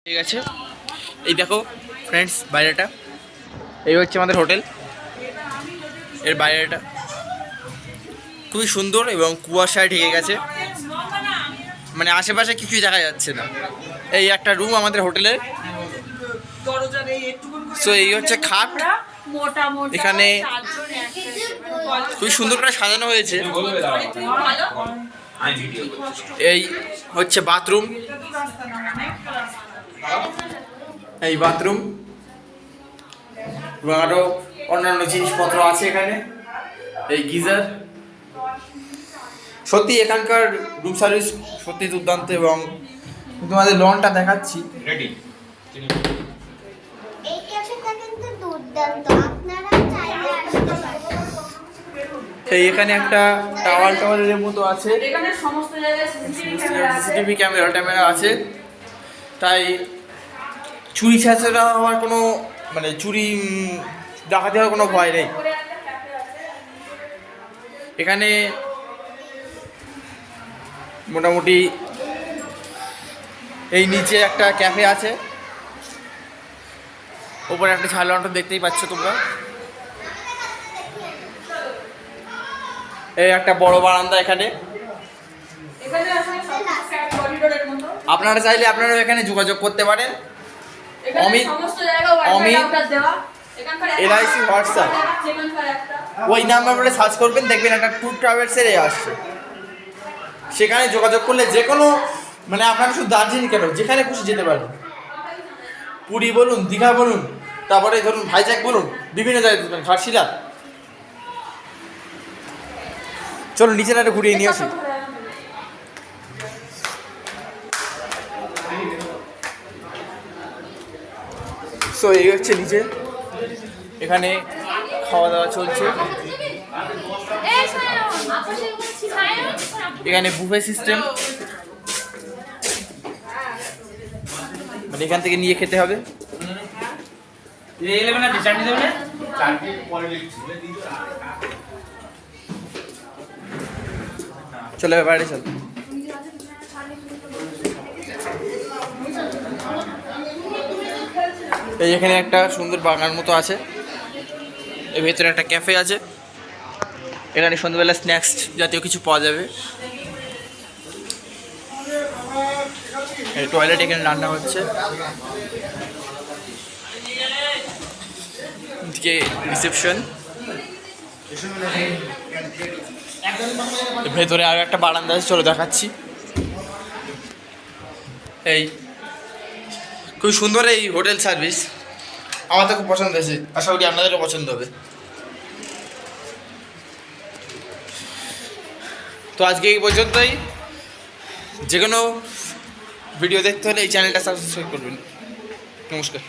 ঠিক আছে, এই দেখো ফ্রেন্ডস বাইরেটা, এই হচ্ছে আমাদের হোটেল। এর বাইরেটা খুবই সুন্দর এবং কুয়াশায় ঢেকে গেছে, মানে আশেপাশে কিছুই দেখা যাচ্ছে না। এই একটা রুম আমাদের হোটেলের। সো এই হচ্ছে খাট, এখানে খুবই সুন্দর করে সাজানো হয়েছে। এই হচ্ছে বাথরুম, এই বাথরুম এবং আরো অন্যান্য জিনিসপত্র আছে এখানে। এই গিজার, সত্যি এখানকার রুম সার্ভিস সত্যি দুর্দান্ত। এবং তোমাদের লনটা দেখাচ্ছি, রেডি। এই ক্যাফেটা কিন্তু দুর্দান্ত, আপনারা চাইলে আসতে পারেন। এই এখানে একটা টাওয়ারের মতো আছে, এখানে সমস্ত জায়গায় সিসিটিভি ক্যামেরা আছে, তাই চুরি ছাঁচড়া হওয়ার কোনো, মানে চুরি ডাকাতি হওয়ার কোনো ভয় নেই। এখানে মোটামুটি এই নিচে একটা ক্যাফে আছে, ওপরে একটা ঝালনটা দেখতেই পাচ্ছ তোমরা। এই একটা বড় বারান্দা এখানে। আপনারা চাইলে আপনারা এখানে যোগাযোগ করতে পারেন। অমিত LIC হোয়াটসঅ্যাপ, ওই নাম্বারে সার্চ করবেন, দেখবেন একটা ট্যুর ট্রাভেলসের আসছে। সেখানে যোগাযোগ করলে যে কোনো, মানে আপনারা শুধু দার্জিলিং কেন, যেখানে খুশি যেতে পারেন। পুরী বলুন, দীঘা বলুন, তারপরে ধরুন ভাইজ্যাক বলুন, বিভিন্ন জায়গায় যেতে পারেন, ঘাটশিলা। চলো নিচে একটা ঘুরিয়ে নিয়ে আসি। সো এই হচ্ছে নিচে, এখানে খাওয়া দাওয়া চলছে। এখানে বুফে সিস্টেম, মানে এখান থেকে নিয়ে খেতে হবে। চলে বাইরে চল। এই এখানে একটা সুন্দর বাগান মতো আছে, এর ভেতরে একটা ক্যাফে আছে, এখানে সন্ধ্যাবেলা স্ন্যাক্স জাতীয় কিছু পাওয়া যাবে। টয়লেট এখানে রান্না হচ্ছে, এদিকে রিসেপশন, ভেতরে আরো একটা বারান্দা আছে, চলো দেখাচ্ছি। এই খুব সুন্দর এই হোটেল সার্ভিস, আমার তো খুব পছন্দ হয়েছে, আশা করি আপনাদেরও পছন্দ হবে। তো আজকে এই পর্যন্তই। যে কোনো ভিডিও দেখতে হলে এই চ্যানেলটা সাবস্ক্রাইব করবেন। নমস্কার।